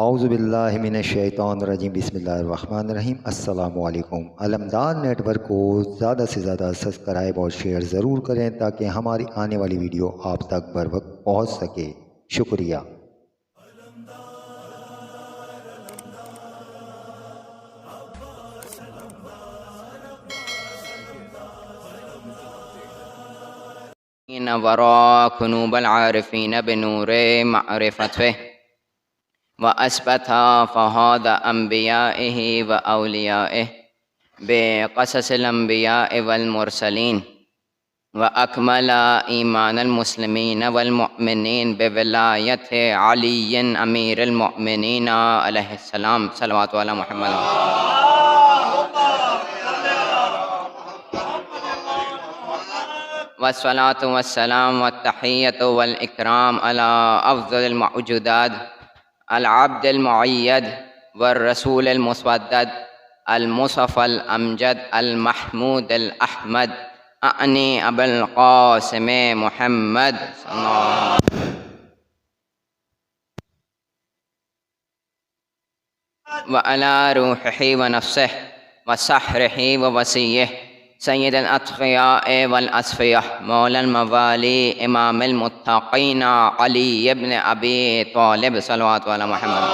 اعوذ باللہ من الشیطان الرجیم، بسم اللہ الرحمن الرحیم۔ السلام علیکم۔ علمدار نیٹ ورک کو زیادہ سے زیادہ سبسکرائب اور شیئر ضرور کریں تاکہ ہماری آنے والی ویڈیو آپ تک بر وقت پہنچ سکے۔ شکریہ۔ ورا كنوب العارفين بنور معرفته وأثبت فهاد أنبيائه وأوليائه بقصص الأنبياء والمرسلين وأكمل إيمان المسلمين والمؤمنين بولاية علي أمير المؤمنين عليه السلام صلوات على محمد والصلاة والسلام والتحية والإكرام على أفضل الموجودات العبد المؤيد والرسول المسودد المصطفى الأمجد المحمود الأحمد أعني أبا القاسم محمد صلى الله عليه وسلم وعلى روحه ونفسه وسحره ووصيه سید الاتقیاء والأصفیاء مولا الموالي امام المتقین علی ابن ابی طالب صلوات علی محمد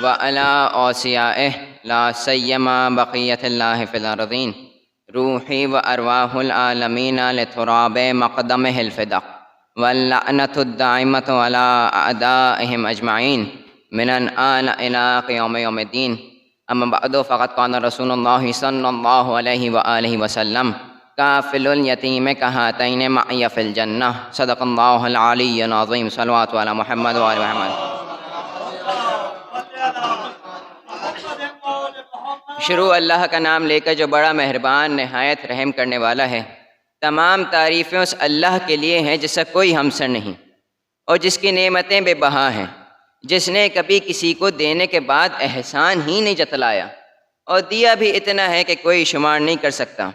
وعلى اوصیائه لا سیما بقیت اللہ فی الارضین روحی وارواح العالمین لتراب مقدمه الفدا واللعنة الدائمة على أعدائهم أجمعين من الآن إلى قيام يوم الدين. أما بعد فقد قال رسول الله صلى الله عليه وآله وسلم كافل اليتيم كهاتين معي في الجنة صدق الله العلي العظيم صلوات على محمد وآل محمد. شروع اللہ کا نام لے کر جو بڑا مہربان نہایت رحم کرنے والا ہے۔ تمام تعریفیں اس اللہ کے لیے ہیں جس کا کوئی ہمسر نہیں اور جس کی نعمتیں بے بہا ہیں، جس نے کبھی کسی کو دینے کے بعد احسان ہی نہیں جتلایا اور دیا بھی اتنا ہے کہ کوئی شمار نہیں کر سکتا۔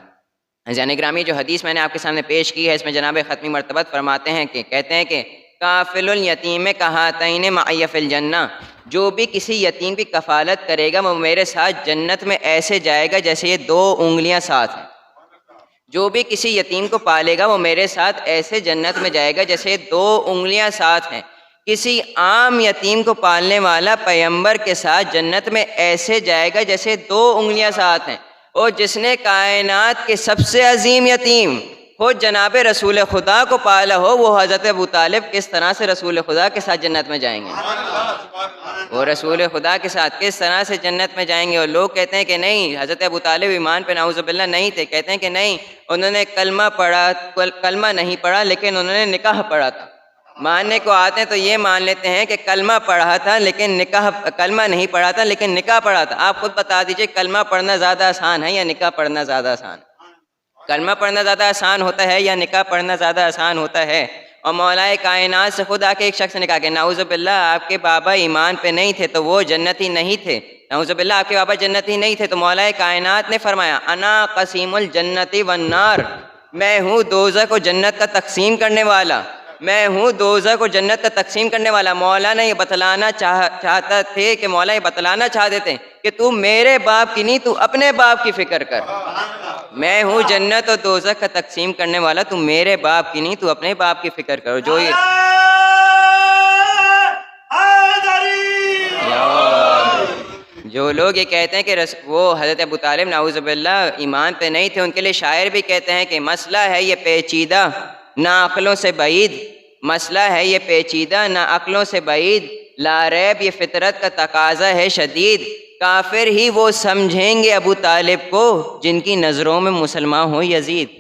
عزیزان گرامی، جو حدیث میں نے آپ کے سامنے پیش کی ہے اس میں جناب ختمی مرتبت فرماتے ہیں کہ کہتے ہیں کہ کافل الیتیم کہاتین معی فی الجنہ، جو بھی کسی یتیم کی کفالت کرے گا وہ میرے ساتھ جنت میں ایسے جائے گا جیسے یہ دو انگلیاں ساتھ ہیں۔ جو بھی کسی یتیم کو پالے گا وہ میرے ساتھ ایسے جنت میں جائے گا جیسے دو انگلیاں ساتھ ہیں۔ کسی عام یتیم کو پالنے والا پیغمبر کے ساتھ جنت میں ایسے جائے گا جیسے دو انگلیاں ساتھ ہیں۔ اور جس نے کائنات کے سب سے عظیم یتیم خود جناب رسول خدا کو پالا ہو، وہ حضرت ابو طالب کس طرح سے رسول خدا کے ساتھ جنت میں جائیں گے؟ وہ رسول خدا کے ساتھ کس طرح سے جنت میں جائیں گے؟ اور لوگ کہتے ہیں کہ نہیں، حضرت ابو طالب ایمان پہ نعوذ باللہ نہیں تھے۔ کہتے ہیں کہ نہیں، انہوں نے کلمہ نہیں پڑھا لیکن انہوں نے نکاح پڑھا تھا۔ ماننے کو آتے ہیں تو یہ مان لیتے ہیں کہ کلمہ پڑھا تھا لیکن کلمہ نہیں پڑھا تھا لیکن نکاح پڑھا تھا۔ آپ خود بتا دیجئے، کلمہ پڑھنا زیادہ آسان ہے یا نکاح پڑھنا زیادہ آسان ہے؟ کلمہ پڑھنا زیادہ آسان ہوتا ہے یا نکاح پڑھنا زیادہ آسان ہوتا ہے؟ اور مولا کائنات سے خود آ کے ایک شخص نے کہا کہ نعوذ باللہ آپ کے بابا ایمان پہ نہیں تھے تو وہ جنتی نہیں تھے، نعوذ باللہ آپ کے بابا جنتی نہیں تھے، تو مولا کائنات نے فرمایا انا قسیم الجنتی والنار، میں ہوں دوزخ و جنت کا تقسیم کرنے والا، میں ہوں دوزخ و جنت کا تقسیم کرنے والا۔ مولا نے یہ بتلانا چاہتا تھے کہ مولا یہ بتلانا چاہتے تھے کہ تو میرے باپ کی نہیں، تو اپنے باپ کی فکر کر۔ میں ہوں جنت اور دوزخ کا تقسیم کرنے والا، تو میرے باپ کی نہیں، تو اپنے باپ کی فکر کرو۔ جو لوگ یہ کہتے ہیں کہ وہ حضرت ابو طالب نعوذ باللہ ایمان پہ نہیں تھے، ان کے لیے شاعر بھی کہتے ہیں کہ مسئلہ ہے یہ پیچیدہ نہ عقلوں سے بعید، مسئلہ ہے یہ پیچیدہ نہ عقلوں سے بعید، لا ریب یہ فطرت کا تقاضا ہے شدید، کافر ہی وہ سمجھیں گے ابو طالب کو جن کی نظروں میں مسلمان ہو یزید،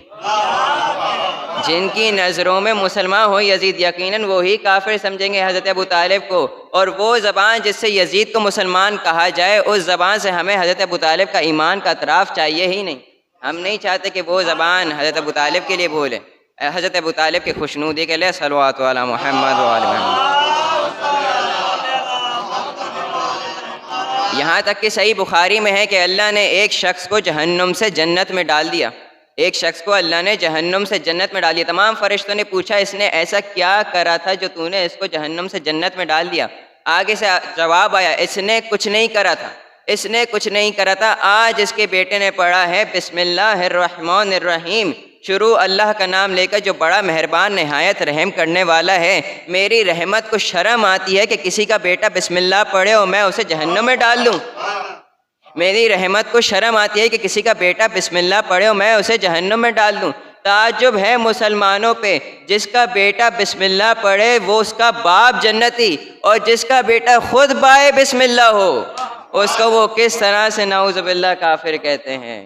جن کی نظروں میں مسلمان ہو یزید، یقیناً وہی کافر سمجھیں گے حضرت ابو طالب کو۔ اور وہ زبان جس سے یزید کو مسلمان کہا جائے، اس زبان سے ہمیں حضرت ابو طالب کا ایمان کا اعتراف چاہیے ہی نہیں۔ ہم نہیں چاہتے کہ وہ زبان حضرت ابو طالب کے لیے بولے، حضرت ابو طالب کی خوشنودی کے لیے صلوات علی محمد وآل محمد۔ یہاں تک کہ صحیح بخاری میں ہے کہ اللہ نے ایک شخص کو جہنم سے جنت میں ڈال دیا، ایک شخص کو اللہ نے جہنم سے جنت میں ڈال دیا. تمام فرشتوں نے پوچھا اس نے ایسا کیا کرا تھا جو تو نے اس کو جہنم سے جنت میں ڈال دیا؟ آگے سے جواب آیا اس نے کچھ نہیں کرا تھا، اس نے کچھ نہیں کرا تھا. آج اس کے بیٹے نے پڑھا ہے بسم اللہ الرحمن الرحیم، شروع اللہ کا نام لے کر جو بڑا مہربان نہایت رحم کرنے والا ہے. میری رحمت کو شرم آتی ہے کہ کسی کا بیٹا بسم اللہ پڑھے اور میں اسے جہنم میں ڈال دوں. میری رحمت کو شرم آتی ہے کہ کسی کا بیٹا بسم اللہ پڑھے اور میں اسے جہنم میں ڈال دوں. تعجب ہے مسلمانوں پہ، جس کا بیٹا بسم اللہ پڑھے وہ اس کا باپ جنتی، اور جس کا بیٹا خود بائے بسم اللہ ہو اس کو وہ کس طرح سے نعوذ باللہ کافر کہتے ہیں.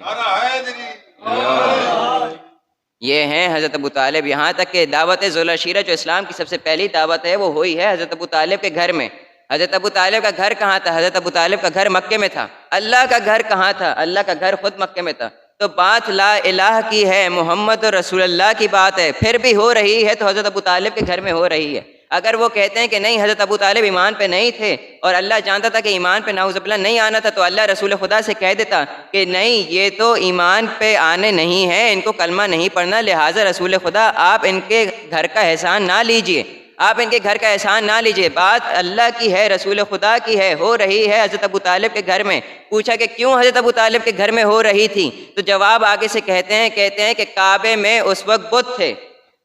یہ ہیں حضرت ابو طالب. یہاں تک کہ دعوت ذوالعشیرہ جو اسلام کی سب سے پہلی دعوت ہے وہ ہوئی ہے حضرت ابو طالب کے گھر میں. حضرت ابو طالب کا گھر کہاں تھا؟ حضرت ابو طالب کا گھر مکے میں تھا. اللہ کا گھر کہاں تھا؟ اللہ کا گھر خود مکے میں تھا. تو بات لا الہ کی ہے، محمد رسول اللہ کی بات ہے، پھر بھی ہو رہی ہے تو حضرت ابو طالب کے گھر میں ہو رہی ہے. اگر وہ کہتے ہیں کہ نہیں حضرت ابو طالب ایمان پہ نہیں تھے اور اللہ جانتا تھا کہ ایمان پہ نعوذ باللہ نہیں آنا تھا، تو اللہ رسول خدا سے کہہ دیتا کہ نہیں یہ تو ایمان پہ آنے نہیں ہیں، ان کو کلمہ نہیں پڑھنا، لہٰذا رسول خدا آپ ان کے گھر کا احسان نہ لیجئے، آپ ان کے گھر کا احسان نہ لیجئے. بات اللہ کی ہے، رسول خدا کی ہے، ہو رہی ہے حضرت ابو طالب کے گھر میں. پوچھا کہ کیوں حضرت ابو طالب کے گھر میں ہو رہی تھی؟ تو جواب آگے سے کہتے ہیں کہ کعبے میں اس وقت بت تھے،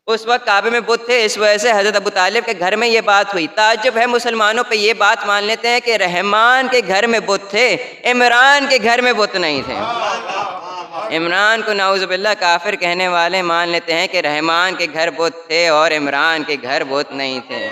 اس وقت کعبے میں بت تھے، اس وجہ سے حضرت ابو طالب کے گھر میں یہ بات ہوئی. تعجب ہے مسلمانوں پہ، یہ بات مان لیتے ہیں کہ رحمان کے گھر میں بت تھے، عمران کے گھر میں بت نہیں تھے. عمران کو نعوذ باللہ کافر کہنے والے مان لیتے ہیں کہ رحمان کے گھر بت تھے اور عمران کے گھر بت نہیں تھے.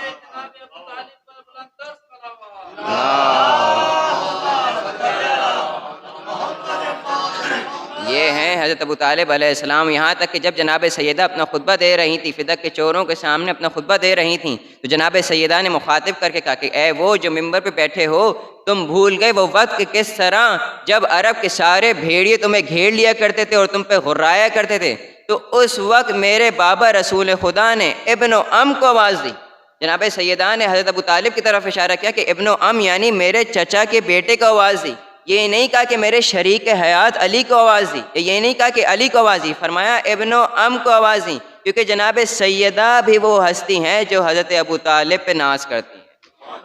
یہ ہیں حضرت ابو طالب علیہ السلام. یہاں تک کہ جب جناب سیدہ اپنا خطبہ دے رہی تھی، فدق کے چوروں کے سامنے اپنا خطبہ دے رہی تھیں، تو جناب سیدہ نے مخاطب کر کے کہا کہ اے وہ جو ممبر پہ بیٹھے ہو، تم بھول گئے وہ وقت کہ کس طرح جب عرب کے سارے بھیڑیے تمہیں گھیر لیا کرتے تھے اور تم پہ غرایا کرتے تھے، تو اس وقت میرے بابا رسول خدا نے ابن و ام کو آواز دی. جناب سیدہ نے حضرت ابو طالب کی طرف اشارہ کیا کہ ابن و ام یعنی میرے چچا کے بیٹے کو آواز دی. یہ نہیں کہا کہ میرے شریک حیات علی کو آواز دی، یہ نہیں کہا کہ علی کو آواز دی، فرمایا ابن و ام کو آواز دی، کیونکہ جناب سیدہ بھی وہ ہستی ہیں جو حضرت ابو طالب پہ ناز کرتی ہیں.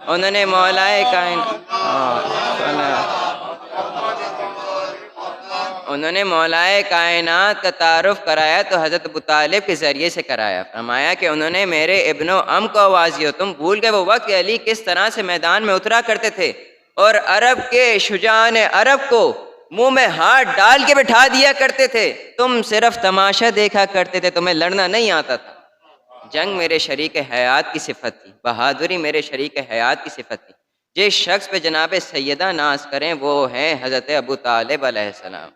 انہوں نے مولائے کائنات کا تعارف کرایا تو حضرت ابو طالب کے ذریعے سے کرایا. فرمایا کہ انہوں نے میرے ابن و ام کو آواز دی. تم بھول گئے وہ وقت کہ علی کس طرح سے میدان میں اترا کرتے تھے اور عرب کے شجاعان عرب کو منہ میں ہاتھ ڈال کے بٹھا دیا کرتے تھے، تم صرف تماشا دیکھا کرتے تھے، تمہیں لڑنا نہیں آتا تھا. جنگ میرے شریک حیات کی صفت تھی، بہادری میرے شریک حیات کی صفت تھی. جس شخص پہ جناب سیدہ ناز کریں وہ ہیں حضرت ابو طالب علیہ السلام.